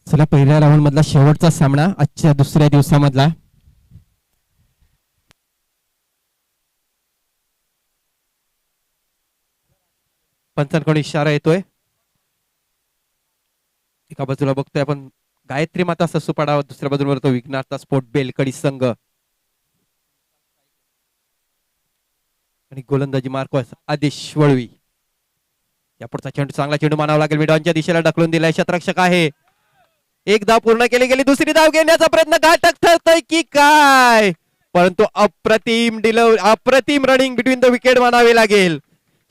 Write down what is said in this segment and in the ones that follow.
चला पहिल्या राऊंड मधला शेवटचा सामना आजच्या दुसऱ्या दिवसामधला. पंचांकडून इशारा येतोय. एका बाजूला बघतोय आपण गायत्री माता ससूपाडा, दुसऱ्या बाजूला बघतो विघ्नार्था स्पोर्ट बेलकडी संघ आणि गोलंदाजी मार्कस आदेश वळवी. या पुढचा चेंडू चांगला चेंडू मानावा लागेल. मिडॉनच्या दिशेला ढकलून दिलाय. शतरक्षक आहे. एक धाव पूर्ण केली गेली. दुसरी धाव घेण्याचा प्रयत्न घातक ठरतोय की काय, परंतु अप्रतिम अप्रतिम रनिंग बिटवीन द विकेट मानावे लागेल.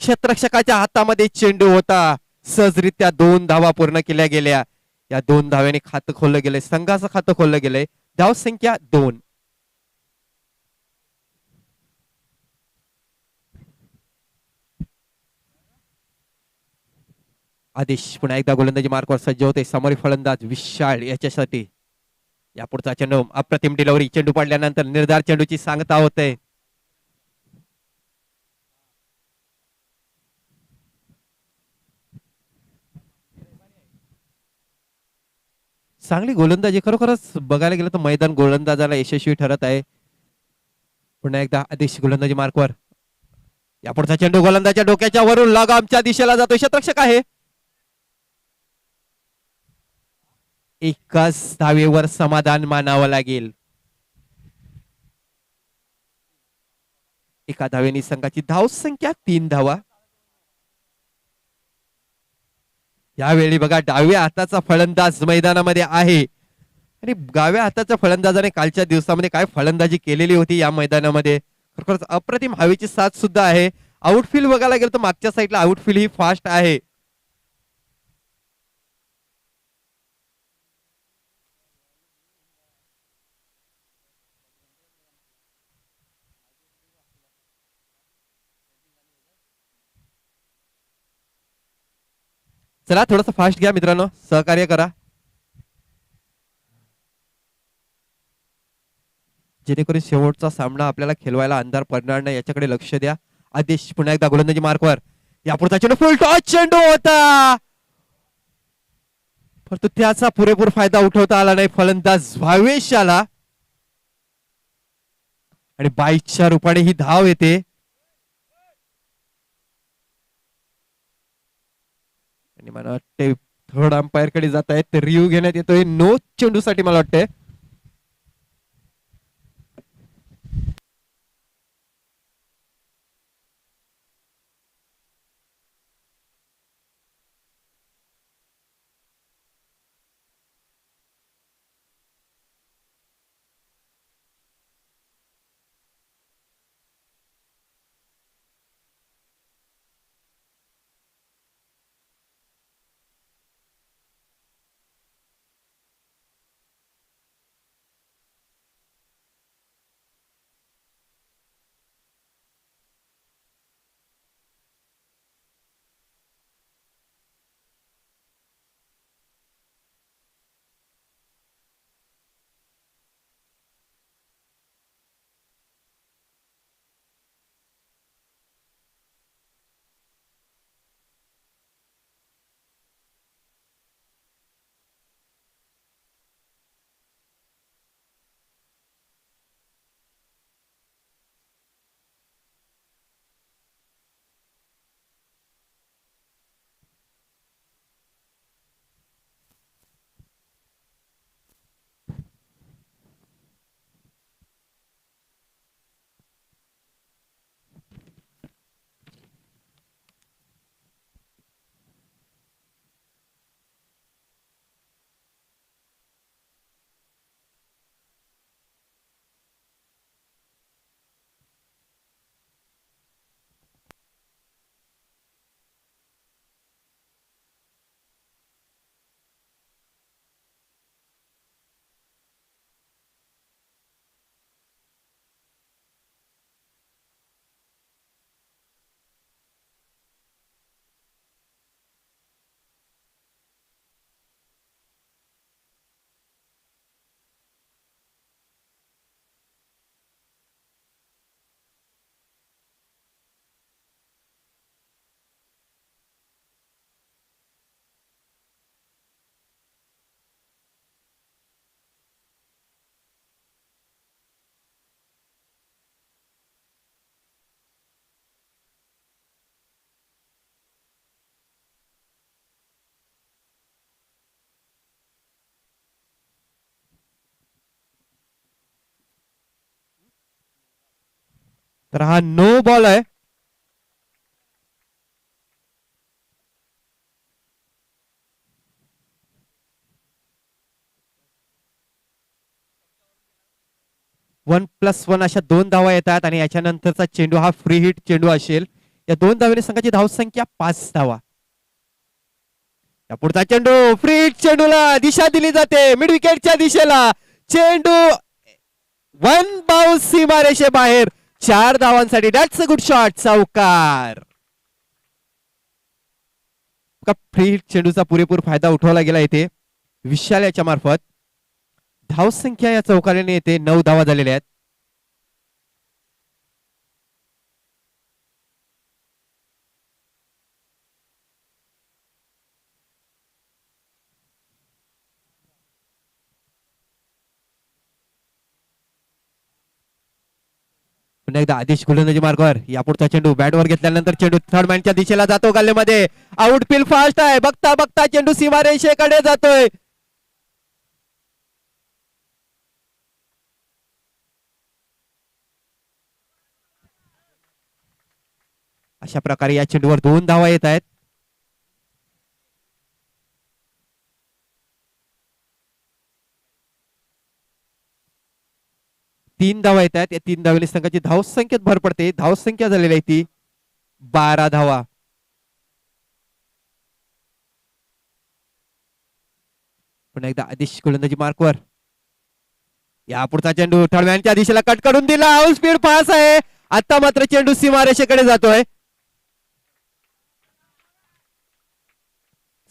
क्षेत्ररक्षकाच्या हातामध्ये चेंडू होता. सहजरित्या 2 धावा पूर्ण केल्या गेल्या. या 2 धाव्याने खातं खोललं गेलंय. संघाचं खातं खोललं गेलंय. धाव संख्या 2. आदेश पुन्हा एकदा गोलंदाजी मार्कवर सज्ज होते. समोरील फलंदाज विशाल याच्यासाठी या पुढचा चेंडू अप्रतिम डिलिव्हरी. चेंडू पडल्यानंतर निर्धार चेंडूची सांगता होते. चांगली गोलंदाजी खरोखरच बघायला गेलं तर मैदान गोलंदाजाला यशस्वी ठरत आहे. पुन्हा एकदा आदेश गोलंदाजी मार्कवर. या पुढचा चेंडू गोलंदाच्या डोक्याच्या वरून लगामच्या दिशेला जातो. शतरक्षक आहे. एकाच धावेवर समाधान मानावं लागेल. एका धावेने संघाची धाव संख्या 3 धावा. यावेळी बघा डाव्या हाताचा फलंदाज मैदानामध्ये आहे आणि डाव्या हाताच्या फलंदाजाने कालच्या दिवसामध्ये काय फलंदाजी केलेली होती या मैदानामध्ये. खरोखरच अप्रतिम हवेची साथ सुद्धा आहे. आउटफील्ड बघायला गेलं तर मागच्या साईडला आउटफील्ड ही फास्ट आहे. चला थोडस फास्ट घ्या मित्रांनो, सहकार्य करा जेणेकरून शेवटचा सामना आपल्याला खेळवायला अंधार पडणार नाही. याच्याकडे लक्ष द्या. आदेश पुन्हा एकदा गोलंदाजी मार्कवर. या पुढचा चेंडू फुल टॉच चेंडू होता, परंतु त्याचा पुरेपूर फायदा उठवता आला नाही. फलंदाज भावेश आला आणि 22च्या रूपाने ही धाव येते. आणि मला वाटते थर्ड अंपायर कडे जात आहेत. रिव्ह्यू घेण्यात येतोय नो चेंडू साठी मला वाटतंय. तर हा नो बॉल आहे. वन प्लस वन अशा 2 धावा येतात आणि याच्यानंतरचा चेंडू हा फ्री हिट चेंडू असेल. या 2 धावेने संघाची धावसंख्या 5 धावा. या पुढचा चेंडू फ्री हिट चेंडूला दिशा दिली जाते मिड विकेटच्या दिशेला. चेंडू वन बाउन्स सीमारेषे बाहेर 4 धावांसाठी. That's a good shot. चौकार. फ्री हिट चेंडूचा पुरेपूर फायदा उठवला गेला इथे विशाल याच्या मार्फत. धावसंख्या या चौकाराने येते 9 धावा झालेल्या आहेत. पुन्हा एकदा आदेश गोलंदाजी मार्गावर. यापुढचा चेंडू बॅटवर घेतल्यानंतर चेंडू थर्ड मॅनच्या दिशेला जातो गल्लेमध्ये. आउटफील्ड फास्ट आहे. बघता बघता चेंडू सीमारेषेकडे जातोय. अशा प्रकारे या चेंडूवर 2 धावा येत आहेत. तीन धावा येत आहेत. या 3 धावेने संघाची धावसंख्येत भर पडते. धावसंख्या झालेली आहे ती 12 धावा. पुन्हा एकदा आदेश गोलंदाजी मार्कवर. या पुढचा चेंडू थर्ड दिशेला कट करून दिला. हाऊस स्पीड फास्ट आहे. आता मात्र चेंडू सीमारेषेकडे जातोय.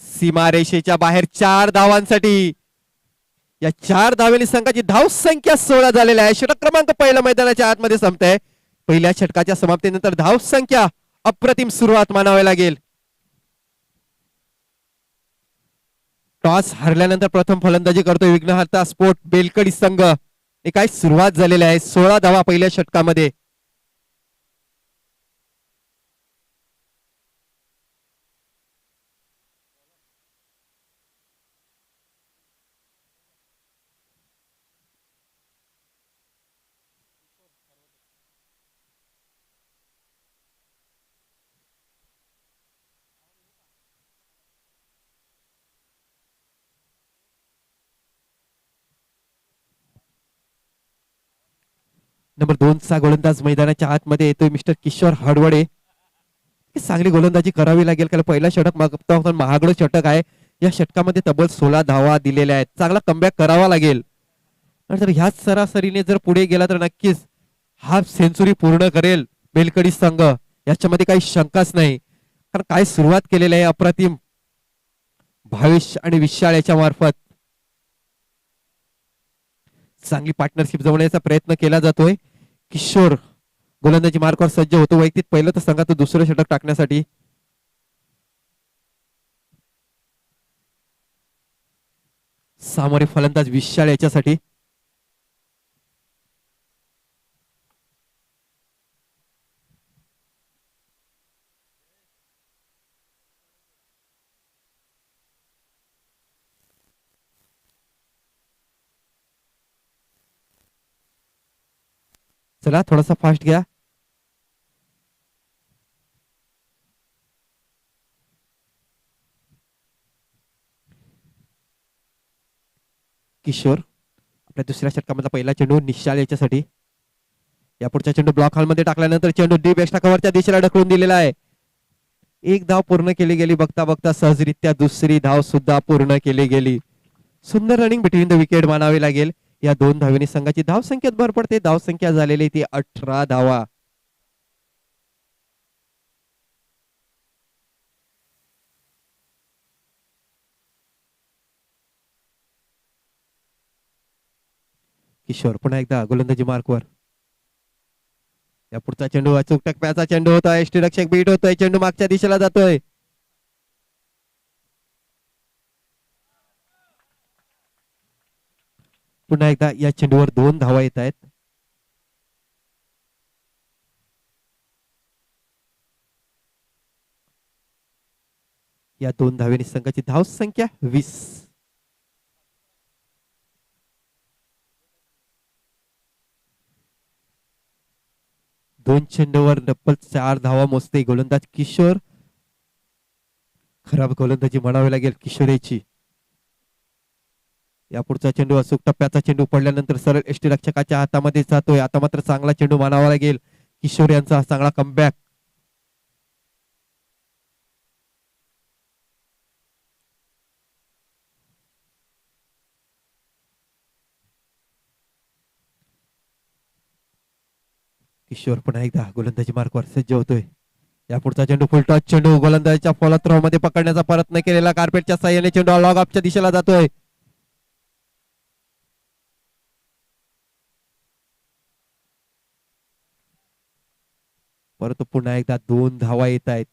सीमारेषेच्या बाहेर 4 धावांसाठी. या 4 धावेने संघाची धावसंख्या 16 झालेल्या आहे. षटक क्रमांक पहिला मैदानाच्या आतमध्ये संपतंय. पहिल्या षटकाच्या समाप्तीनंतर धावसंख्या अप्रतिम सुरुवात मानावी लागेल. टॉस हरल्यानंतर प्रथम फलंदाजी करतोय विघ्नहर्ता स्पोर्ट बेलकडी संघ. काय सुरुवात झालेली आहे. 16 धावा पहिल्या षटकामध्ये. नंबर 2 चा गोलंदाज मैदानाच्या आतमध्ये येतोय मिस्टर किशोर हडवडे. चांगली गोलंदाजी करावी लागेल कारण पहिला षटक महागडं षटक आहे. या षटकामध्ये तब्बल 16 धावा दिलेल्या आहेत. चांगला कमबॅक करावा लागेल. जर ह्याच सरासरीने जर पुढे गेला तर नक्कीच हाफ सेंचुरी पूर्ण करेल बेलकडी संघ. याच्यामध्ये काही शंकाच नाही. कारण काय सुरुवात केलेली आहे अप्रतिम भावेश आणि विशाल याच्या मार्फत. चांगली पार्टनरशिप जमवण्याचा प्रयत्न केला जातोय. किशोर गोलंदाजी मार्कवर सज्ज होतो. वैयक्तिक पहिलं तर संघाचं दुसरं षटक टाकण्यासाठी. सामोरे फलंदाज विशाल याच्यासाठी. चला थोडासा फास्ट घ्या. किशोर आपल्या दुसऱ्या षटकामधला पहिला चेंडू निशाल याच्यासाठी. या पुढचा चेंडू ब्लॉक हॉल मध्ये टाकल्यानंतर चेंडू डीप एक्स्ट्रा कव्हरच्या दिशेला ढकलून दिलेला आहे. एक धाव पूर्ण केली गेली. बघता बघता सहजरित्या दुसरी धाव सुद्धा पूर्ण केली गेली. सुंदर रनिंग बिटवीन द विकेट मानावी लागेल. या 2 धावेने संघाची धावसंख्येत भर पडते. धावसंख्या झालेली ती 18 धावा. किशोर पुन्हा एकदा गोलंदाजी मार्कवर. या पुढचा चेंडू अचूक टप्प्याचा चेंडू होता. यष्टीरक्षक बीट होतोय. चेंडू मागच्या दिशेला जातोय. पुन्हा एकदा या चेंडूवर 2 धावा येत आहेत. या 2 धावेने संघाची धावसंख्या 20. 2 चेंडूवर तब्बल 4 धावा मोजते गोलंदाज किशोर. खराब गोलंदाजी म्हणावी लागेल किशोरेची. या पुढचा चेंडू अचूक टप्प्याचा चेंडू पडल्यानंतर सरळ यष्टीरक्षकाच्या हातामध्ये जातोय. आता मात्र चांगला चेंडू मानावा लागेल किशोर यांचा चांगला कमबॅक. किशोर पुन्हा एकदा गोलंदाजी मार्कवर सज्ज होतोय. या पुढचा चेंडू फुलटॉस चेंडू गोलंदाजीच्या फॉलोथ्रो मध्ये पकडण्याचा प्रयत्न केलेला कार्पेटच्या साह्याने चेंडू लॉग ऑफच्या दिशेला जातोय. परंतु पुन्हा एकदा 2 धावा येत आहेत.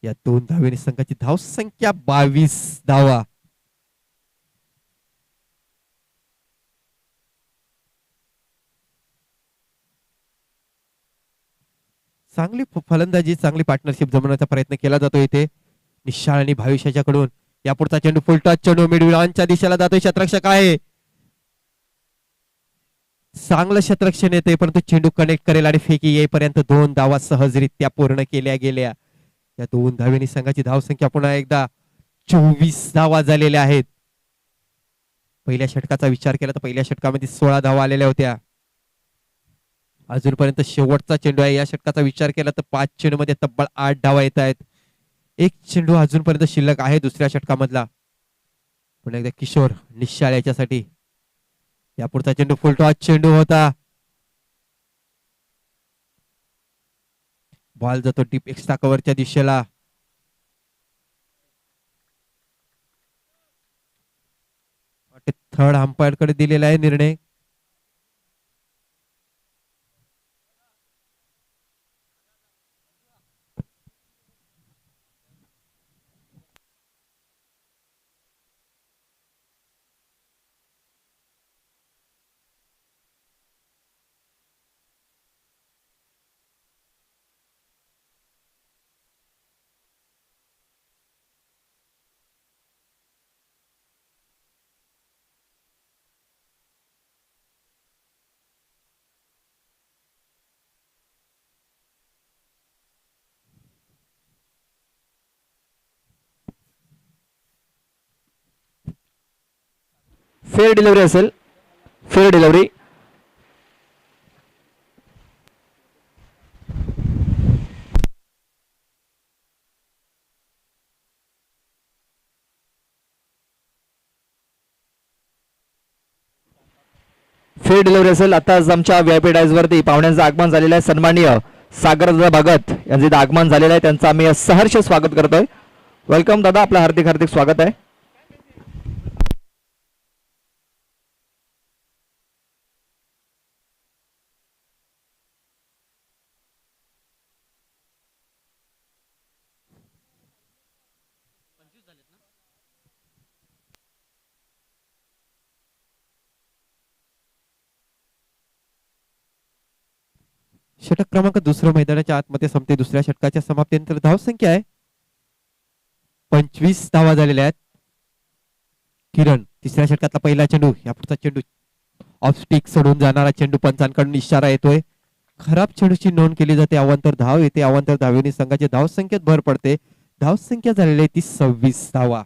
या 2 धावेने संघाची धावसंख्या 22 धावा. चांगली फलंदाजी चांगली पार्टनरशिप जमवण्याचा प्रयत्न केला जातो इथे निशाळ आणि भविष्याच्या कडून. या पुढचा चेंडू फुलटॉस चेंडू मिडविलांच्या दिशेला जातोय. शतरक्षक आहे चांगलं शतरक्षण येते परंतु चेंडू कनेक्ट करेल आणि फेकी येईपर्यंत 2 धावा सहजरित्या पूर्ण केल्या गेल्या. या 2 धावेनी संघाची धावसंख्या पुन्हा एकदा 24 धावा झालेल्या आहेत. पहिल्या षटकाचा विचार केला तर पहिल्या षटकामध्ये 16 धावा आलेल्या होत्या. अजूनपर्यंत शेवटचा चेंडू आहे. या षटकाचा विचार केला तर 5 चेंडू मध्ये तब्बल 8 धावा येत आहेत. एक चेंडू अजूनपर्यंत शिल्लक आहे दुसऱ्या षटकामधला. पुन्हा एकदा किशोर निश्चाळ याच्यासाठी. या पुढचा चेंडू फुलटॉस चेंडू होता. बॉल जातो डीप एक्स्ट्रा कव्हरच्या दिशेला. थर्ड अंपायर कडे दिलेला आहे निर्णय. फेअर डिलिव्हरी असेल. Fair delivery. फेअर डिलिव्हरी असेल. आताच आमच्या व्हीआयपी डायस वरती पाहुण्यांचं आगमन झालेलं आहे. सन्माननीय सागरदादा भगत यांचे इथं आगमन झालेलं आहे. त्यांचं आम्ही सहर्ष स्वागत करतोय. वेलकम दादा, आपलं हार्दिक हार्दिक स्वागत आहे. षटक क्रमांक दुसरं मैदानाच्या आतमध्ये संपते. दुसऱ्या षटकाच्या समाप्तीनंतर धावसंख्या आहे 25 धावा झालेल्या आहेत. किरण तिसऱ्या षटकातला पहिला चेंडू. या पुढचा चेंडू ऑफ स्टिक सोडून जाणारा चेंडू. पंचांकडून इशारा येतोय. खराब चेंडूची नोंद केली जाते. अवांतर धाव येते. अवांतर धावेने संघाची धावसंख्येत भर पडते. धावसंख्या झालेली आहे ती 26 धावा.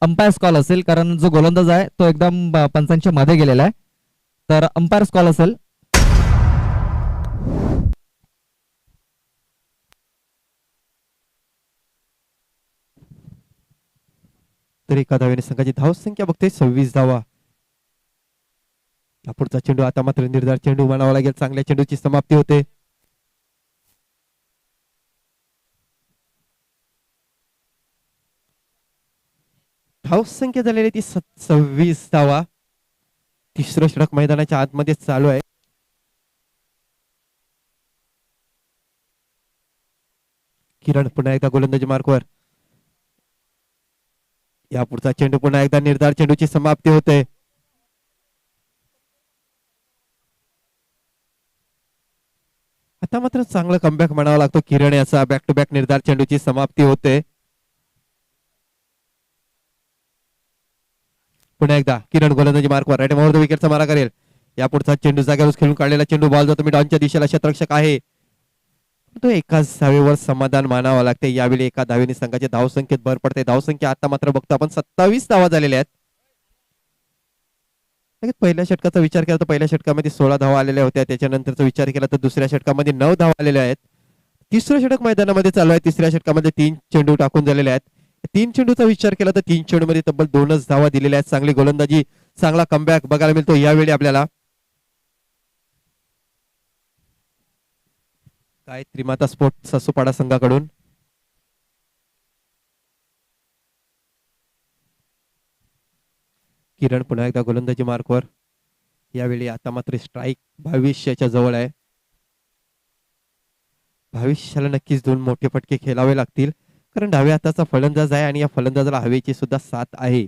अंपायर्स कॉल असेल, कारण जो गोलंदाज आहे तो एकदम पंचांच्या मध्ये गेलेला आहे. तर अंपायर्स कॉल असेल. तर एका धावेने संघाची धावसंख्या बघते 26 धावा. या पुढचा चेंडू आता मात्र निर्धार चेंडू म्हणावा लागेल. चांगल्या चेंडूची समाप्ती होते. धावसंख्या झालेली ती 26 धावा. तिसरं षटक मैदानाच्या आतमध्ये चालू आहे. किरण पुन्हा एकदा गोलंदाजी मार्कवर. या पुढचा चेंडू पुन्हा एकदा निर्धार चेंडूची समाप्ती होते. आता मात्र चांगलं कमबॅक म्हणावा लागतो किरण याचा. बॅक टू बॅक निर्धार चेंडूची समाप्ती होते. पुन्हा एकदा किरण गोलंदाजी मार्कवर. राईट मोहर विकेटचा मारा करेल. या पुढचा चेंडू जागेवर खेळून काढलेला चेंडू बॉल जातो मिडॉनच्या दिशेला. क्षेत्ररक्षक आहे तो एकाच धावेवर समाधान मानावं लागते. यावेळी एका धावेने संघाच्या धावसंख्येत भर पडते. धावसंख्या आता मात्र बघतो आपण 27 धावा झालेल्या आहेत. पहिल्या षटकाचा विचार केला तर पहिल्या षटकामध्ये 16 धावा आलेल्या होत्या. त्याच्यानंतरचा विचार केला तर दुसऱ्या षटकामध्ये 9 धावा आलेल्या आहेत. तिसरं षटक मैदानामध्ये चालू आहे. तिसऱ्या षटकामध्ये 3 चेंडू टाकून झालेले आहेत. 3 चेंडूचा विचार केला तर 3 चेंडूमध्ये तब्बल 2च धावा दिलेल्या आहेत. चांगली गोलंदाजी, चांगला कमबॅक बघायला मिळतो यावेळी आपल्याला. काय त्रिमाता स्पोर्ट ससुपाडा संघाकडून किरण पुन्हा एकदा गोलंदाजी मार्कवर. यावेळी आता मात्र स्ट्राईक 22च्या जवळ आहे. 22ला नक्कीच 2 मोठे फटके खेळावे लागतील, कारण डाव्या हाताचा फलंदाज आहे आणि या फलंदाजाला हवेची सुद्धा साथ आहे.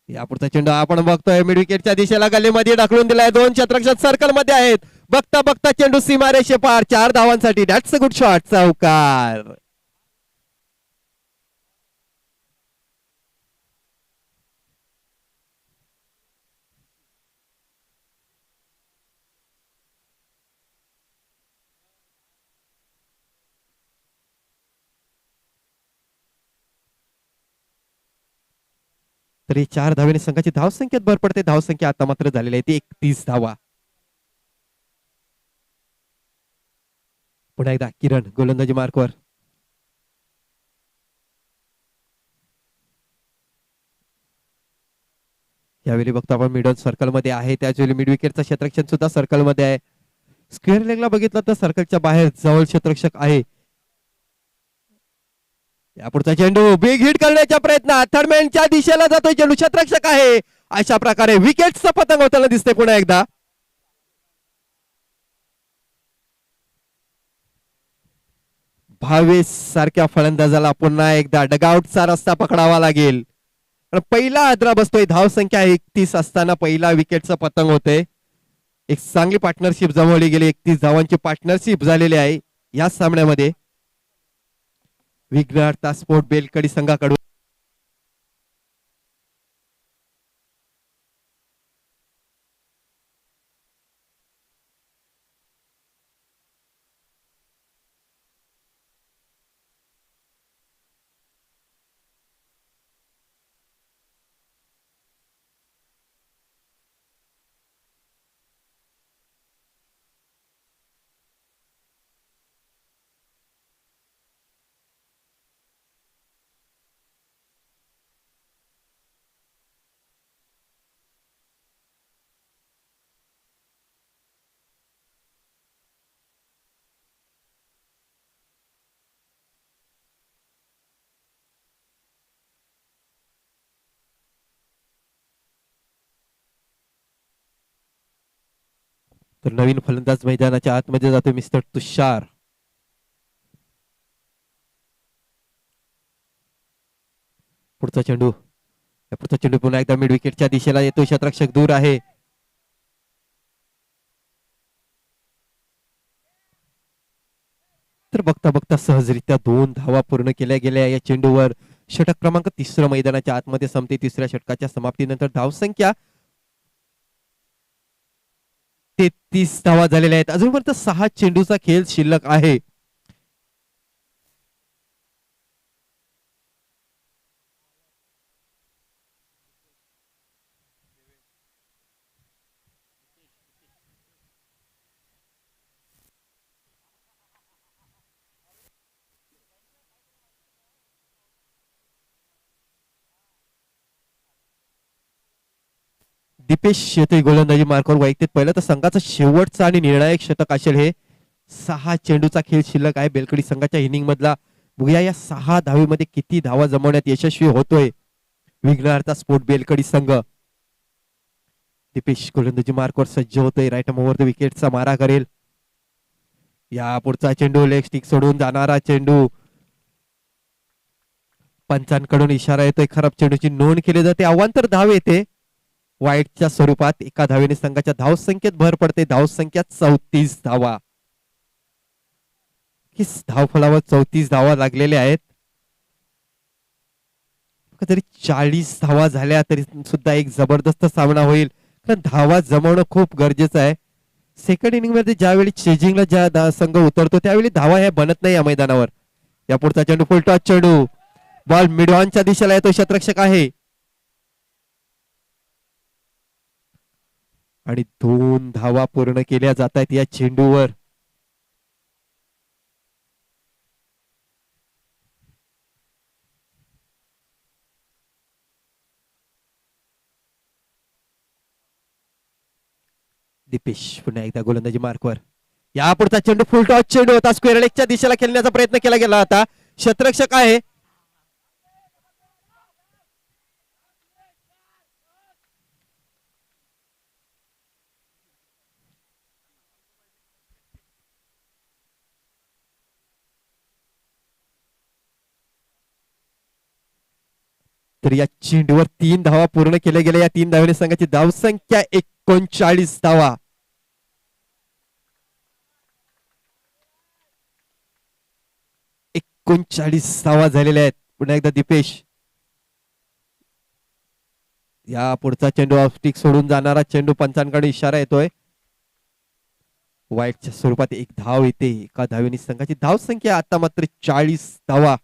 यापुढचा चेंडू आपण बघतोय मिड विकेटच्या दिशेला गल्लीमध्ये ढकलून दिलाय. 2 क्षेत्ररक्षक सर्कल मध्ये आहेत. बघता बघता चेंडू सीमारेषे पार. 4 धावांसाठी. That's a good shot. चौकार. तरी 4 धावेने संघाची धावसंख्येत भर पडते. धावसंख्या आता मात्र झालेली आहे ती 31 धावा. पुन्हा एकदा किरण गोलंदाजी मार्कवर. यावेळी बघतो आपण मिडल सर्कल मध्ये आहे. त्याचवेळी मिड विकेटचा क्षेत्ररक्षण सुद्धा सर्कल मध्ये आहे. स्क्वेअर लेगला बघितलं तर सर्कलच्या बाहेर जवळ क्षेत्ररक्षक आहे. यापुढचा चेंडू बिग हिट करण्याच्या प्रयत्नात थर्डमॅनच्या दिशेला जातोय चेंडू. क्षेत्ररक्षक आहे. अशा प्रकारे विकेटचं पतंग होताना दिसते पुन्हा एकदा. भावेश सारख्या फलंदाजाला पुन्हा एकदा डगआउटचा रस्ता पकडावा लागेल. पहिला आदरा बसतोय. धावसंख्या 31 असताना पहिला विकेटचं पतंग होते. एक चांगली पार्टनरशिप जमवली गेली. 31 धावांची पार्टनरशिप झालेली आहे या सामन्यामध्ये. विघ्नहर्ता स्पोर्ट बेलकडी संघाकडून तर नवीन फलंदाज मैदानाच्या आतमध्ये जातो मिस्टर तुषार. पुढचा चेंडू. पुढचा चेंडू पुन्हा एकदा मिड विकेटच्या दिशेला येतो. क्षेत्ररक्षक दूर आहे. तर बघता बघता सहजरित्या 2 धावा पूर्ण केल्या गेल्या या चेंडूवर. षटक क्रमांक 3 मैदानाच्या आतमध्ये संपते. तिसऱ्या षटकाच्या समाप्तीनंतर धावसंख्या 33 धावा झालेल्या आहेत. अजूनपर्यंत 6 चेंडूचा खेळ शिल्लक आहे. दीपेश येथे गोलंदाजी मार्कवर वैयक्तिक पहिलं तर संघाचा शेवटचा आणि निर्णायक षटक असेल हे. 6 चेंडूचा खेळ शिल्लक आहे बेलकडी संघाच्या इनिंग मधला. बघूया या 6 धावेमध्ये किती धावा जमवण्यात यशस्वी होतोय विघ्नहर्ता स्पोर्ट बेलकडी संघ. दीपेश गोलंदाजी मार्कवर सज्ज होतोय. राईट ओव्हर द विकेटचा मारा करेल. या पुढचा चेंडू लेग स्टिक सोडून जाणारा चेंडू. पंचांकडून इशारा येतोय. खराब चेंडूची नोंद केली जाते. अवांतर धाव येते वाईटच्या स्वरूपात. एका धावेने संघाच्या धाव संख्येत भर पडते. धाव संख्या 34 धावा. धाव फलावर 34 धावा लागलेल्या आहेत. जरी 40 धावा झाल्या तरी सुद्धा एक जबरदस्त सामना होईल. कारण धावा जमवणं खूप गरजेचं आहे. सेकंड इनिंग मध्ये ज्यावेळी चेजिंगला ज्या संघ उतरतो त्यावेळी धावा ह्या बनत नाही या मैदानावर. या पुढचा चेंडू फुल टॉस चेंडू. बॉल मिड ऑनच्या दिशेला येतो. क्षेत्ररक्षक आहे आणि 2 धावा पूर्ण केल्या जात आहेत या चेंडूवर. दीपेश पुन्हा एकदा गोलंदाजी मार्कवर. या पुढचा चेंडू फुल टॉस चेंडू होता. स्क्वेअर लेगच्या दिशेला खेळण्याचा प्रयत्न केला गेला होता. क्षेत्ररक्षक आहे तर या चेंडूवर 3 धावा पूर्ण केल्या गेल्या. या 3 धावेने संघाची धावसंख्या 39 धावा. धावा झालेल्या आहेत. पुन्हा एकदा दीपेश. या पुढचा चेंडू ऑफ स्टिक सोडून जाणारा चेंडू. पंचांकडे इशारा येतोय. वाईटच्या स्वरूपात 1 धाव येते. एका धावेने संघाची धावसंख्या आता मात्र 40 धावा.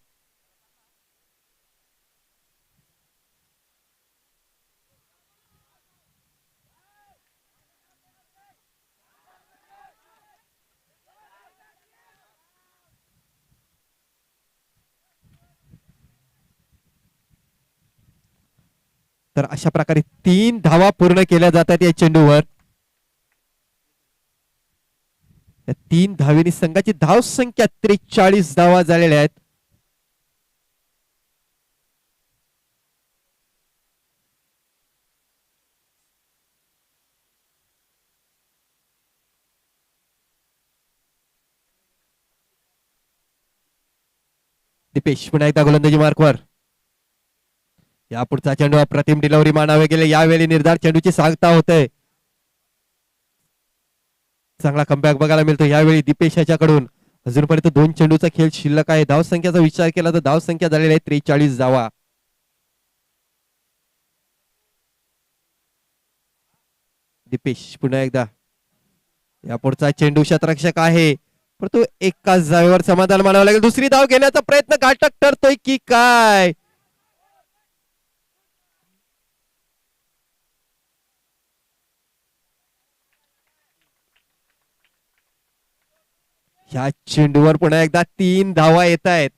तर अशा प्रकारे 3 धावा पूर्ण केल्या जातात या चेंडूवर. या 3 धावेनी संघाची धाव संख्या 43 धावा झालेल्या आहेत. दीपेश पुन्हा एकदा गोलंदाजी मार्कवर. या पुढचा चेंडू अप्रतिम डिलिव्हरी मानावे गेले. यावेळी निर्धार चेंडूची सांगता होते. चांगला कमबॅक बघायला मिळतो यावेळी दीपेश याच्याकडून. अजूनपर्यंत 2 चेंडूचा खेळ शिल्लक आहे. धाव संख्येचा विचार केला तर धाव संख्या झालेली आहे 43 धावा. दीपेश पुन्हा एकदा. या पुढचा चेंडू क्षेत्ररक्षक आहे परंतु एकाच धावेवर समाधान मानावं लागेल. दुसरी धाव घेण्याचा प्रयत्न घातक ठरतोय की काय. ह्या चेंडूवर पुन्हा एकदा 3 धावा येत आहेत.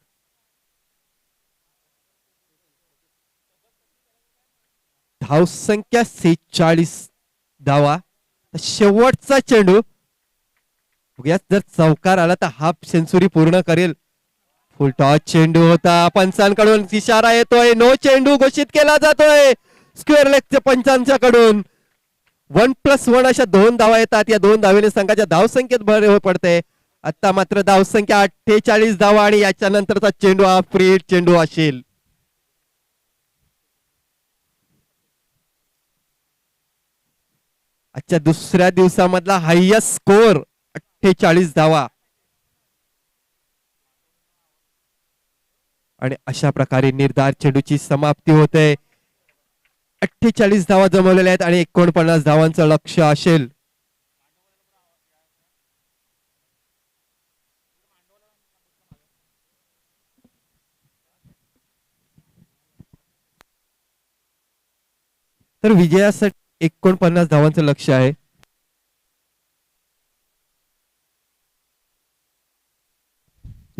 धाव संख्या 46 धावा. शेवटचा चेंडू. जर चौकार आला तर हाफ सेंचुरी पूर्ण करेल. फुल टॉस चेंडू होता. पंचांकडून इशारा येतोय. नो चेंडू घोषित केला जातोय स्क्वेअर लेगच्या पंचांच्याकडून. 1+1 अशा 2 धावा येतात. या 2 धावेने संघाच्या धावसंख्येत भर पडते. आता मात्र धावसंख्या 48 धावा आणि याच्या नंतरचा चेंडू हा फ्री हिट चेंडू असेल. आजच्या दुसऱ्या दिवसामधला हायएस्ट स्कोर 48 धावा. आणि अशा प्रकारे निर्धार चेंडूची समाप्ती होते. 48 धावा जमवलेल्या आहेत आणि 49 धावांचं लक्ष असेल. तर विजयासाठी 49 धावांचं लक्ष आहे.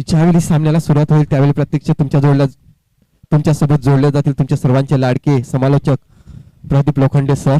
ज्यावेळी सामन्याला सुरुवात होईल त्यावेळी प्रत्यक्ष तुमच्यासोबत जोडले जातील तुमच्या सर्वांचे लाडके समालोचक प्रदीप लोखंडे सर.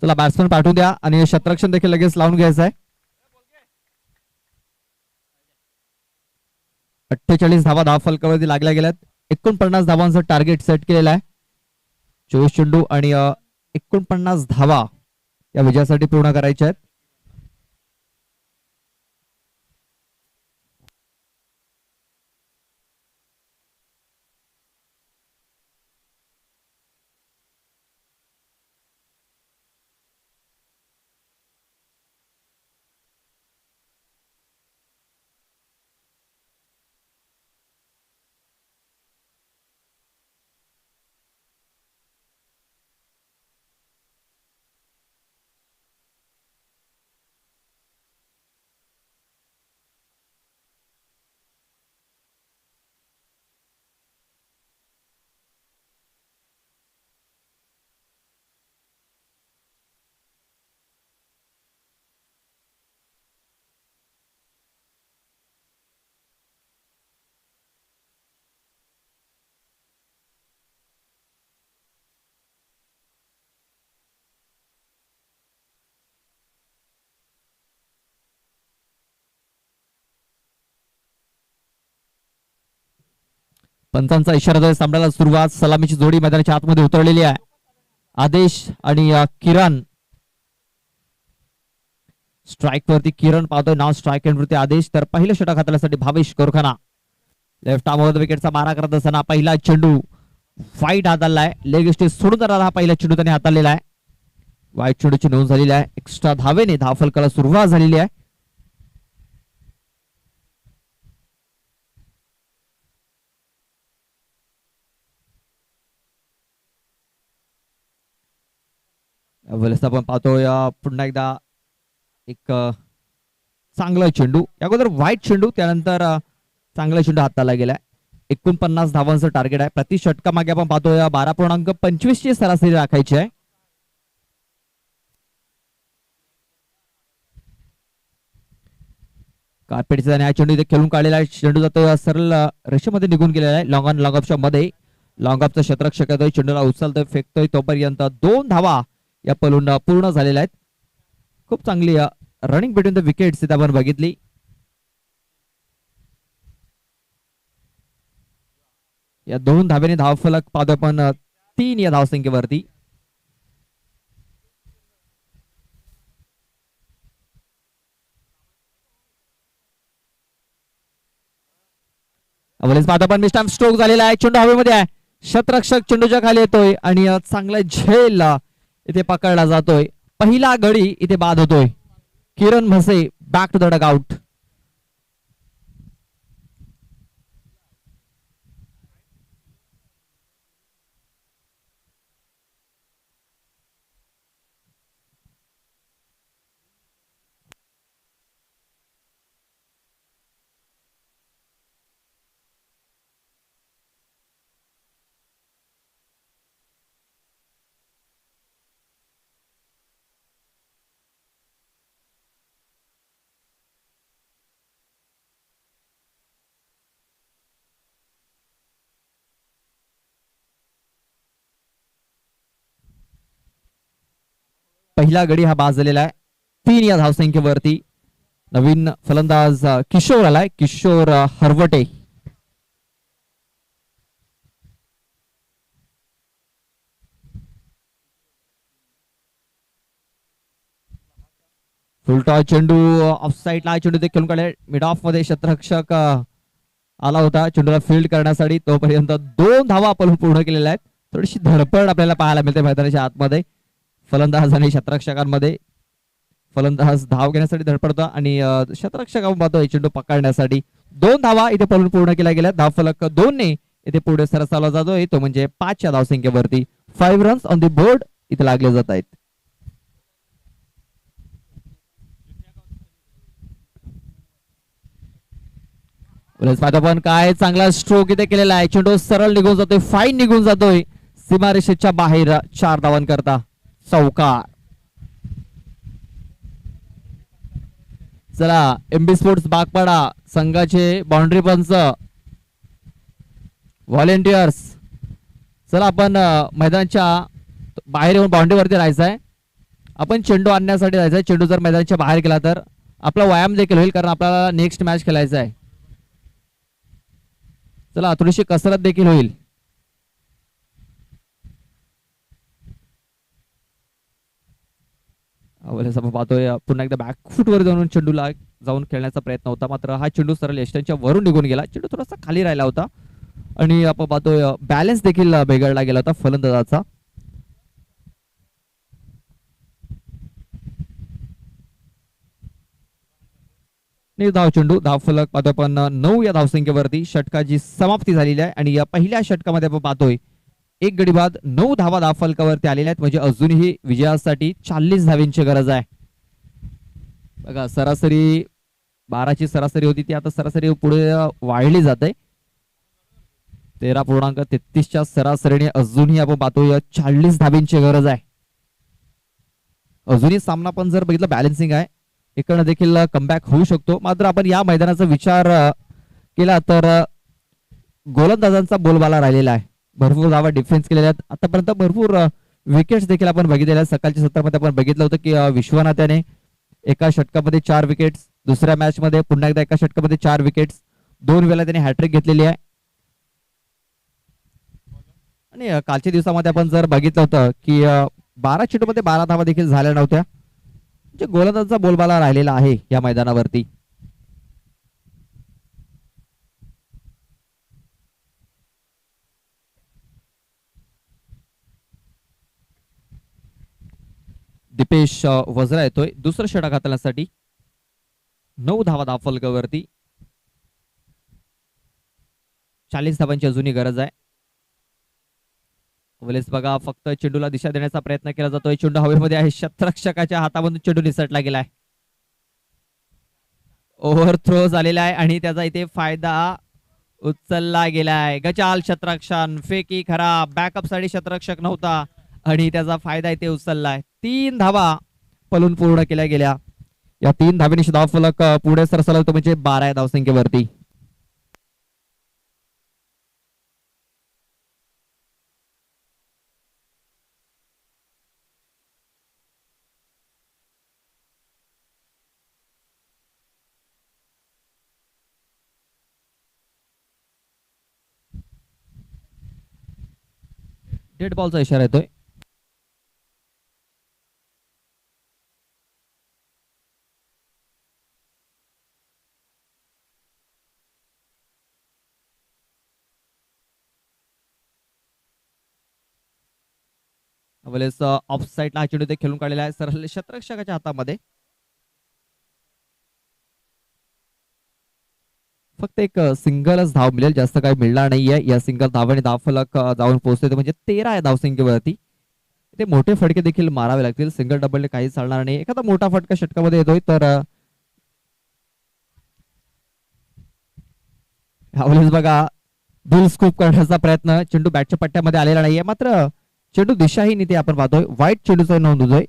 चला बॅट्समन पाठवून द्या आणि शतरक्षण देखील लगेच लावून घ्यायचं आहे. 48 धावा धाव फलकावरती लागल्या गेल्यात. 49 धावांचं टार्गेट सेट केलेलं आहे. 24 चेंडू आणि 49 धावा या विजयासाठी पूर्ण करायच्या आहेत. पंचांचा इशारा सामन्याला सुरुवात. सलामीची जोडी मैदानाच्या आतमध्ये उतरलेली आहे. आदेश आणि किरण स्ट्राईक वरती. किरण पाहतोय नाव स्ट्राईक एंड वरती आदेश. तर पहिलं षटक हाताळण्यासाठी भावेश कोरखाना लेफ्ट आर्म विकेटचा मारा करत असताना पहिला चेंडू वाईट हाताळलाय. लेग स्टेज सोडून जाणारा हा पहिला चेंडू त्याने हाताळलेला आहे. वाईट चेंडूची नोंद झालेली आहे. एक्स्ट्रा धावेने धावफलकाला सुरुवात झालेली आहे. आपण पाहतोय पुन्हा एकदा एक चांगला चेंडू. अगोदर वाईट चेंडू, त्यानंतर चांगला चेंडू हाताला गेलाय. 49 धावांचं टार्गेट आहे. प्रति षटका मागे आपण पाहतोय 12.25 ची सरासरी राखायची आहे. कार्पेटचा हा चेंडू इथे खेळून काढलेला आहे. चेंडू जातो सरळ रेषेमध्ये निघून गेलेला आहे. लॉंग ऑन लॉंग ऑफच्या मध्ये लॉंग ऑफचा क्षेत्ररक्षक येतोय, चेंडूला उचलतोय, फेकतोय. तोपर्यंत 2 धावा या पलून पूर्ण झालेल्या आहेत. खूप चांगली रनिंग बिटवीन द विकेट्स इथे आपण बघितली. या 2 धाब्याने धावफलक पाहतो आपण 3 या धावसंख्येवरती. पाहतो आपण मिस्टाम स्ट्रोक झालेला आहे. चेंडू हवेमध्ये आहे. शतरक्षक चेंडूच्या खाली येतोय आणि चांगला झेल इथे पकडला जातोय. पहिला गडी इथे बाद होतोय. Kiran Mhase back to the dugout. पहिला गडी हा बाद झालेला आहे 3 या धावसंख्येवरती. नवीन फलंदाज किशोर आलाय, किशोर हरवटे. फुलटॉस चेंडू ऑफ साईडला चेंडू ते खेळून काढले. मिड ऑफ मध्ये क्षेत्ररक्षक आला होता चेंडूला फील्ड करण्यासाठी. तोपर्यंत 2 धावा आपण पूर्ण केलेल्या आहेत. थोडीशी धडपड आपल्याला पाहायला मिळते मैदानाच्या आतमध्ये फलंदाज आणि क्षेत्ररक्षकांमध्ये. फलंदाज धाव घेण्यासाठी धडपडतो आणि क्षेत्ररक्षक चेंडू पकडण्यासाठी. 2 धावा इथे पूर्ण केल्या गेल्या. धावफलक 2 ने इथे पुढे सरसावला जातोय, तो म्हणजे 5 या धावसंख्येवरती. 5 रन्स ऑन द बोर्ड इथे लागले जात आहेत. पण काय चांगला स्ट्रोक इथे केलेला आहे. चेंडू सरळ निघून जातोय, फाईन निघून जातोय सीमारेषेच्या बाहेर. 4 धावांकरता चौकार. चला एमबी स्पोर्ट्स बागपाडा संघाचे बाउंड्री पंच व्हॉलेंटियर्स, चला आपण मैदानाच्या बाहेर येऊन बाउंड्रीवरती राहायचं आहे आपण चेंडू आणण्यासाठी जायचं. चेंडू जर मैदानाच्या बाहेर गेला तर आपला व्यायाम देखील होईल, कारण आपल्याला नेक्स्ट मॅच खेळायचा आहे. चला थोडीशी कसरत देखील होईल. आपण पाहतोय पुन्हा एकदा बॅकफूट वर जाऊन चेंडूला जाऊन खेळण्याचा प्रयत्न होता, मात्र हा चेंडू सरळ यष्टीच्या वरून निघून गेला. चेंडू थोडासा खाली राहिला होता आणि आपण पाहतोय बॅलन्स देखील बिघडला गेला होता फलंदाजाचा. धाव चेंडू, धाव फलक पाहतोय आपण 9 या धावसंख्येवरती षटकाची समाप्ती झालेली आहे. आणि या पहिल्या षटकामध्ये आपण पाहतोय एक गडी बाद 9 धावा धाव फलकावरती आलेल्या आहेत. म्हणजे अजूनही विजयासाठी 40 धावींची गरज आहे. बघा सरासरी 12ची सरासरी होती, ती आता सरासरी पुढे वाढली जाते. 13.33च्या सरासरीने अजूनही आपण पाहतोय 40 धावींची गरज आहे. अजूनही सामना पण जर बघितलं बॅलन्सिंग आहे, इकडनं देखील कमबॅक होऊ शकतो. मात्र आपण या मैदानाचा विचार केला तर गोलंदाजांचा बोलबाला राहिलेला आहे. भरपूर धावा डिफेन्स केलेल्या आहेत. आतापर्यंत भरपूर विकेट्स देखील आपण बघितलेल्या आहेत. सकाळच्या सत्रामध्ये आपण बघितलं होतं की विश्वनाथ्याने एका षटकामध्ये 4 विकेट्स, दुसऱ्या मॅच मध्ये पुन्हा एकदा एका षटकामध्ये 4 विकेट्स, 2 वेळा त्याने हॅट्रिक घेतलेली आहे. आणि कालच्या दिवसामध्ये आपण जर बघितलं होतं की 12 चेंडूमध्ये 12 धावा देखील झाल्या नव्हत्या. म्हणजे गोलंदाजांचा बोलबाला राहिलेला आहे या मैदानावरती. दीपेश वज्रा येतोय दुसरं षटक हाताळण्यासाठी. 9 धावा धाव फलकावरती, 40 धावांची अजूनही गरज आहे. वलेस बघा फक्त चेंडूला दिशा देण्याचा प्रयत्न केला जातोय. चेंडू हवेमध्ये आहे, क्षेत्ररक्षकाच्या हातामधून चेंडू निसटला गेलाय. ओव्हर थ्रो झालेला आहे आणि त्याचा इथे फायदा उचलला गेलाय. गजाल क्षेत्ररक्षण, फेकी खराब, बॅकअप साठी क्षेत्ररक्षक नव्हता आणि त्याचा फायदा इथे उचललाय. 3 धावा पलून पूर्ण केल्या गेल्या. या 3 धावेनिशी धाव फलक पुढे सरसला होतो, म्हणजे 12 या धावसंख्येवरती. डेड बॉलचा इशारा येतोय. ऑफ साईडला हा चेंडू ते खेळून काढलेला आहे सरळ क्षेत्ररक्षकाच्या हातामध्ये. फक्त एक सिंगलच धाव मिळेल, जास्त काही मिळणार नाहीये. या सिंगल धावाने धाव फलक जाऊन पोहोचते, म्हणजे 13 या धावसंख्येवरती. ते मोठे फटके देखील मारावे लागतील. सिंगल डबलने काही चालणार नाही. एखादा मोठा फटका षटकामध्ये येतोय तर यावेळेस बघा बिल स्कूप करण्याचा प्रयत्न, चेंडू बॅटच्या पट्ट्यामध्ये आलेला नाहीये, मात्र चेंडू दिशाहीन इथे आपण पाहतोय. वाईट चेंडूचा नोंद होतोय.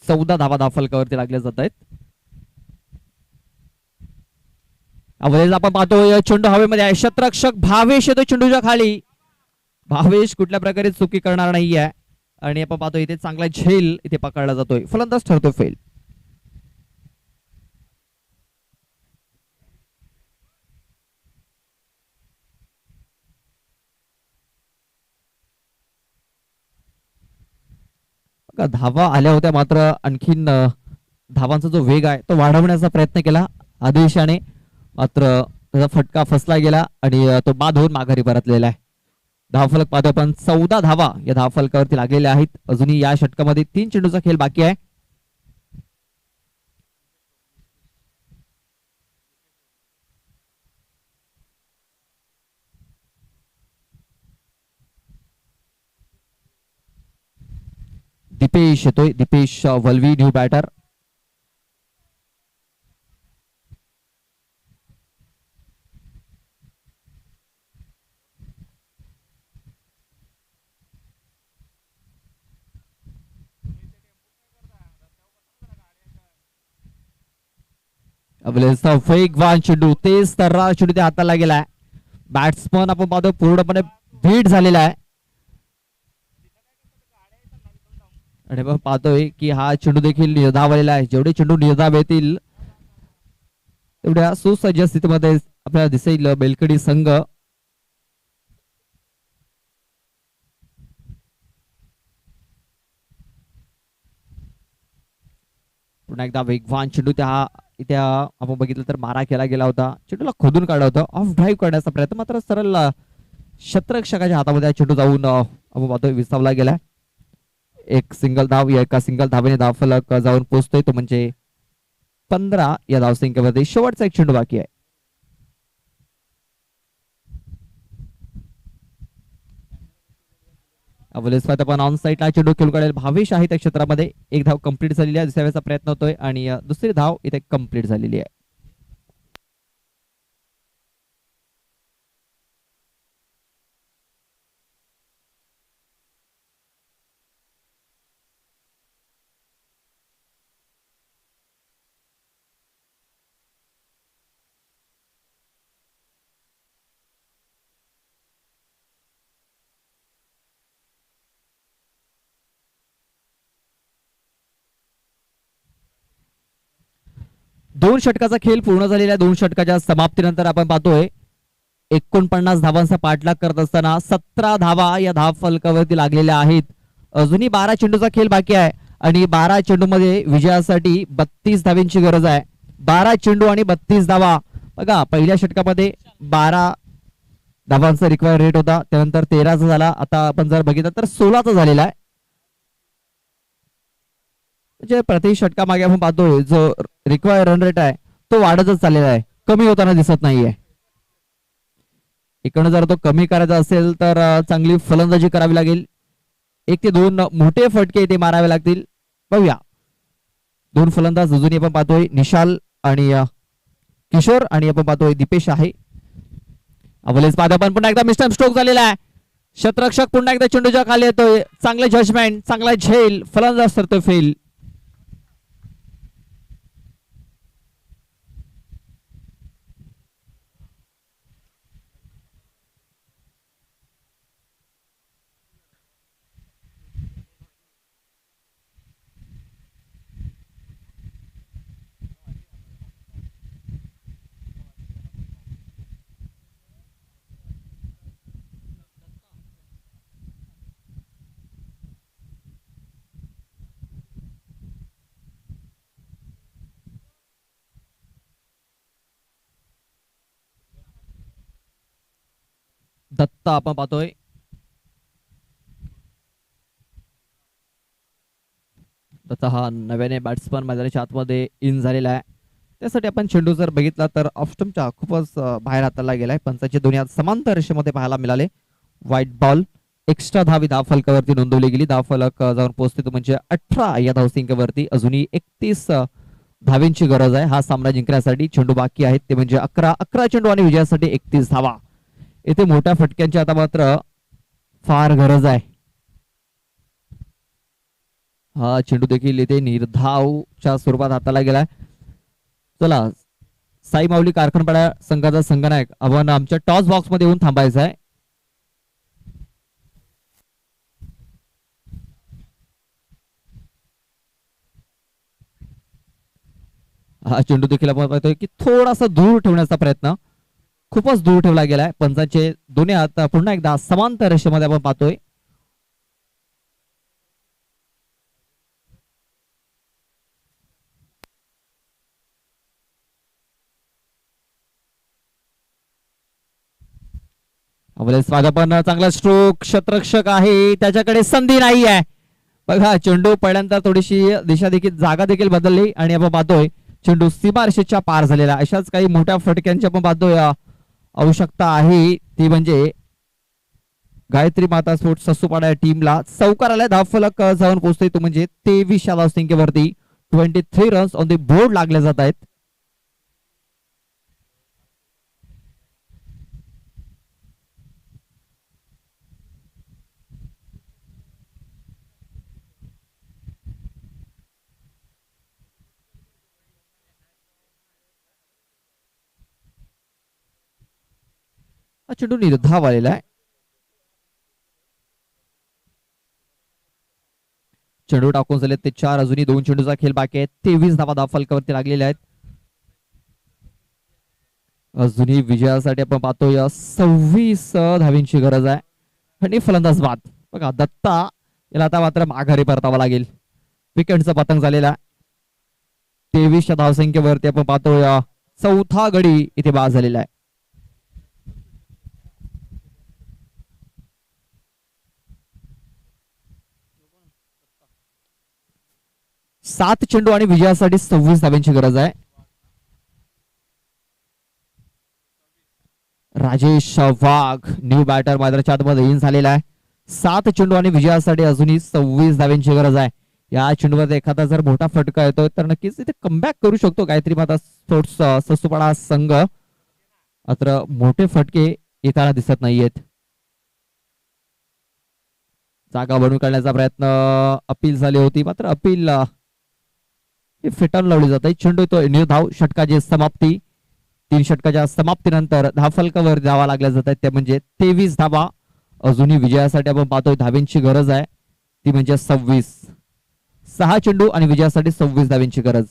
चौदा धावा धाव फलकावरती लागल्या जात आहेत. आपण पाहतोय चेंडू हवेमध्ये आहे, क्षेत्ररक्षक भावेश येतो चेंडूच्या खाली. भावेश कुठल्या प्रकारे चुकी करणार नाहीये आणि आपण पाहतोय इथे चांगला झेल इथे पकडला जातोय. फलंदाज ठरतो फेल. धावा आल्या होत्या, मात्र आणखीन धावांचा जो वेग आहे तो वाढवण्याचा प्रयत्न केला आदेशाने, मात्र त्याचा फटका फसला गेला आणि तो बाद होऊन माघारी परतलेला आहे. धावफलक पाहतो आपण 14 धावा या धावफलकावरती लागलेल्या आहेत. अजूनही या षटकामध्ये 3 चेंडूचा खेळ बाकी आहे. दीपेश येतोय, दीपेश वल्वी न्यू बॅटर. अबलेचा वेगवान चेंडू, तेच तर्रार चेंडू त्या हाताला गेलाय. बॅट्समन आपण पाहतो पूर्णपणे बीट झालेला आहे. आणि आपण पाहतोय की हा चेंडू देखील निर्धावलेला आहे. जेवढे चेंडू निर्धाव येतील तेवढ्या सुसज्ज स्थितीमध्ये आपल्याला दिसेल बेलकडी संघ. पुन्हा एकदा वेगवान चेंडू त्या इथे आपण बघितलं तर मारा केला गेला होता. चेंडूला खोदून काढला होता, ऑफ ड्राईव्ह करण्याचा प्रयत्न, मात्र सरळ शतरक्षकाच्या हातामध्ये चेंडू जाऊन आपण पाहतोय विसावला गेलाय. एक सिंगल धाव, एका सिंगल धावेने धाव फलक जाऊन पोहोचतोय, तो म्हणजे 15 या धावसंख्येमध्ये. शेवटचा एक चेंडू बाकी आहे. आपण ऑन साईडला चेंडू खेळून काढेल. भावेश आहे त्या क्षेत्रामध्ये. एक धाव कंप्लीट झालेली आहे, दुसऱ्या वेळेचा प्रयत्न होतोय आणि दुसरी धाव इथे कंप्लीट झालेली आहे. दोन षटकाचा खेळ पूर्ण झालेला. दोन षटकाच्या समाप्तीनंतर आपण पाहतोय 49 धावांचा पाठलाग करत असताना 17 धावा या धाव फलकावरती लागलेल्या आहेत. अजूनही 12 चेंडूचा खेळ बाकी आहे आणि 12 चेंडू मध्ये विजयासाठी 32 धावांची गरज आहे. 12 चेंडू आणि 32 धावा. बघा, पहिल्या षटकामध्ये 12 धावांचा रिक्वायर रेट होता, त्यानंतर 13चा झाला, आता आपण जर बघितलं तर 16चा झालेला आहे. म्हणजे प्रति षटकामागे आपण पाहतोय जो रिक्वायर रन रेट आहे तो वाढतच चाललेला आहे, कमी होताना दिसत नाहीये. इकडनं जर तो कमी करायचा असेल तर चांगली फलंदाजी करावी लागेल. 1 ते 2 मोठे फटके इथे मारावे लागतील. बघूया, दोन फलंदाज अजूनही आपण पाहतोय, निशाल आणि किशोर, आणि आपण पाहतोय दीपेश आहे. अवलेच पाहतो पण पुन्हा एकदा मिस्टर स्ट्रोक झालेला आहे. शतरक्षक पुन्हा एकदा चेंडूच्या खाली येतोय. चांगले जजमेंट, चांगला झेल, फलंदाज करतोय फेल. दत्ता आपण पाहतोय. दत्ता हा नव्याने बॅट्समन मैदानाच्या आतमध्ये इन झालेला आहे. त्यासाठी आपण चेंडू जर बघितला तर ऑफस्टमच्या खूपच बाहेर हाताला गेलाय. पंचाचे दोन्ही हात समांतर रेषेमध्ये पाहायला मिळाले. व्हाईट बॉल, एक्स्ट्रा धावी धाव फलकावरती नोंदवली गेली. धाव फलक जाऊन पोहोचते तो म्हणजे 18 या धावसंख्येवरती. अजूनही 31 धावेंची गरज आहे हा सामना जिंकण्यासाठी. चेंडू बाकी आहेत ते म्हणजे 11 चेंडू आणि विजयासाठी 31 धावा. इथे मोठ्या फटक्यांची आता मात्र फार गरज आहे. हा चेंडू देखील इथे निर्धावच्या स्वरूपात हाताला गेलाय. चला, साई माऊली कारखानपाडा संघाचा संघनायक आपण आमच्या टॉस बॉक्स मध्ये येऊन थांबायचं आहे. हा चेंडू देखील आपण पाहतोय की थोडासा दूर ठेवण्याचा प्रयत्न, खूपच दूर ठेवला गेलाय. पंचांचे दोन्ही हात पुन्हा एकदा समांतर रेषेमध्ये आपण पाहतोय. पण चांगला स्ट्रोक, शतरक्षक आहे, त्याच्याकडे संधी नाही आहे. बघा, चेंडू पडल्यानंतर थोडीशी दिशा देखील, जागा देखील बदलली आणि आपण पाहतोय चेंडू सीमारेषेच्या पार झालेला. अशाच काही मोठ्या फटक्यांची आपण पाहतोय आवश्यकता आहे. ती म्हणजे गायत्री माता स्पोर्ट्स ससूपाडा या टीमला चौकाराला धाव फलक जाऊन पोहोचतोय तो म्हणजे 23 या धावसंख्येवरती. 23 रन्स ऑन द बोर्ड लागले जात आहेत. हा चेंडू निर्धाव आलेला आहे. चेंडू टाकून झाले ते 4. अजूनही 2 चेंडूचा खेळ बाकी आहे. 23 धावा धाव फलकावरती लागलेल्या आहेत. अजूनही विजयासाठी आपण पाहतोय 26 धावींची गरज आहे. आणि फलंदाज बाद बघा दत्ता याला आता मात्र माघारी परतावा लागेल. विकेटचा पतंग झालेला 23च्या धावसंख्येवरती आपण पाहतोय चौथा गडी इथे बाद झालेला आहे. 7 चेंडू आणि विजयासाठी 26 धाव्यांची गरज आहे. राजेश वाघ न्यू बॅटर मैदानाच्या आतमध्ये इन झालेला आहे. 7 चेंडू आणि विजयासाठी अजूनही 26 धाव्यांची गरज आहे. या चेंडूवर एखादा जर मोठा फटका येतोय तर नक्कीच इथे कमबॅक करू शकतो गायत्री माता स्पोर्ट्स सस्तुपाडा संघ. मात्र मोठे फटके येताना दिसत नाहीयेत. जागा बनवून काढण्याचा प्रयत्न अपील झाली होती मात्र अपील फेटाळून लावली जात आहे. चेंडू तो निर्धाव षटकाची समाप्ती. 3 षटकाच्या समाप्तीनंतर धावफलकावर धावा लागल्या जात आहेत ते म्हणजे 23 धावा. अजूनही विजयासाठी आपण पाहतोय धावेंची गरज आहे ती म्हणजे 26. 6 चेंडू आणि विजयासाठी 26 धावेंची गरज.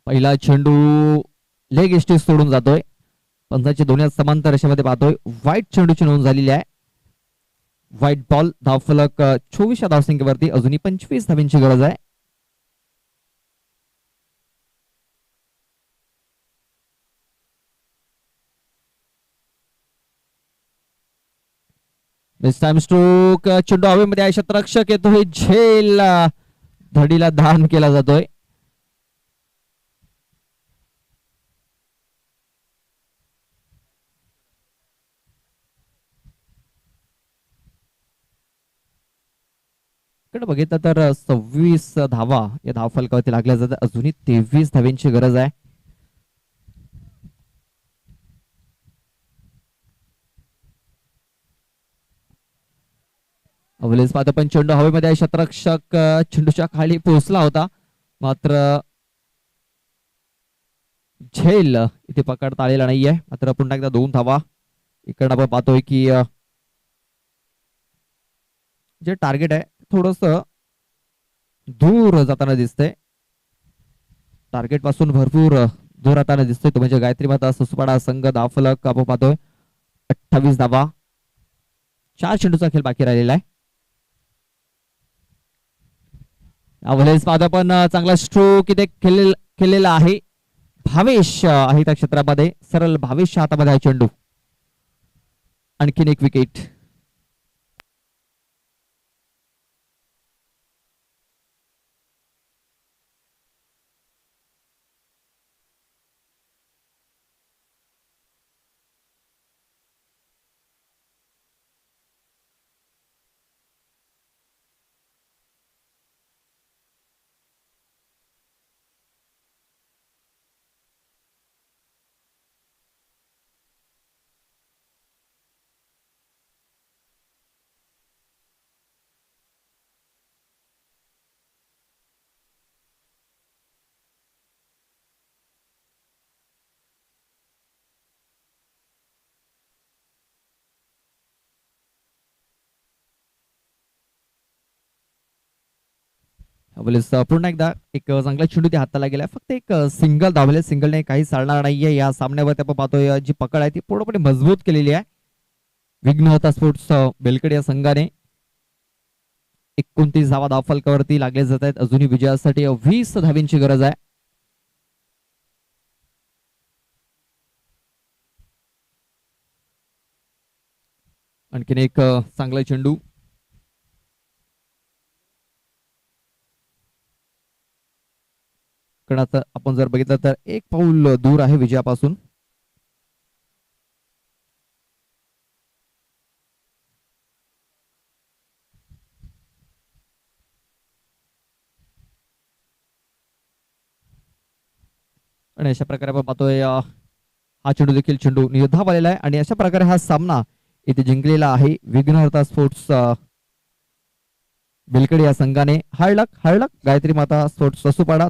पहिला चेंडू लेग एस्टी सोडून जातोय. पंचांची दोन्ही समांतर रेषेमध्ये पाहतोय. व्हाईट चेंडूची नोंद झालेली आहे. व्हाईट बॉल धावफलक 24 धावसंख्येवरती अजूनही 25 धावांची गरज आहे. दिस टाइम स्ट्रोक चेंडू हवेमध्ये आहे. क्षेत्ररक्षक येतोय झेल धडीला दान केला जातोय. इकडे बघितलं तर 26 धावा या धावफलकावरती लागल्या जातात. अजूनही 23 धाव्यांची गरज आहे. अवलेस पाहतो पण चेंडू हवेमध्ये आहे. क्षेत्ररक्षक चेंडूच्या खाली पोहोचला होता मात्र झेल इथे पकडता आलेला नाहीये. मात्र पुन्हा एकदा 2 धावा. इकडे आपण पाहतोय की जे टार्गेट आहे थोडस दूर जाताना दिसतंय. टार्गेट पासून भरपूर दूर जाताना दिसतोय तो म्हणजे गायत्री माता सस्तुपाडा संघ. धावफलक आपण पाहतोय 28 धावा. 4 चेंडूचा खेळ बाकी राहिलेला आहे. अवलेस पाहतो पण चांगला स्ट्रोक इथे केलेला आहे. भावेश आहे त्या क्षेत्रामध्ये. सरळ भावेशच्या हातामध्ये आहे चेंडू. आणखीन एक विकेट. पुन्हा एकदा एक चांगला चेंडू त्या हाताला गेलाय. फक्त एक सिंगल धावले. सिंगलने काही चालणार नाहीये या सामन्यावरती. आपण पाहतोय जी पकड आहे ती पूर्णपणे मजबूत केलेली आहे विघ्नहर्ता स्पोर्ट्स बेलखेड या संघाने. 29 धावा धावफलकावरती लागले जात आहेत. अजूनही विजयासाठी 20 धावींची गरज आहे. आणखीन एक चांगला चेंडू. कारण आता आपण जर बघितलं तर एक पाऊल दूर आहे विजयापासून. आणि अशा प्रकारे आपण पाहतोय हा चेंडू देखील चेंडू निर्धाव आलेला आहे आणि अशा प्रकारे हा सामना इथे जिंकलेला आहे विघ्नहर्ता स्पोर्ट्स बिलकडी या संघाने. हार्ड लक गायत्री माता स्पोर्ट्स ससुपाडा.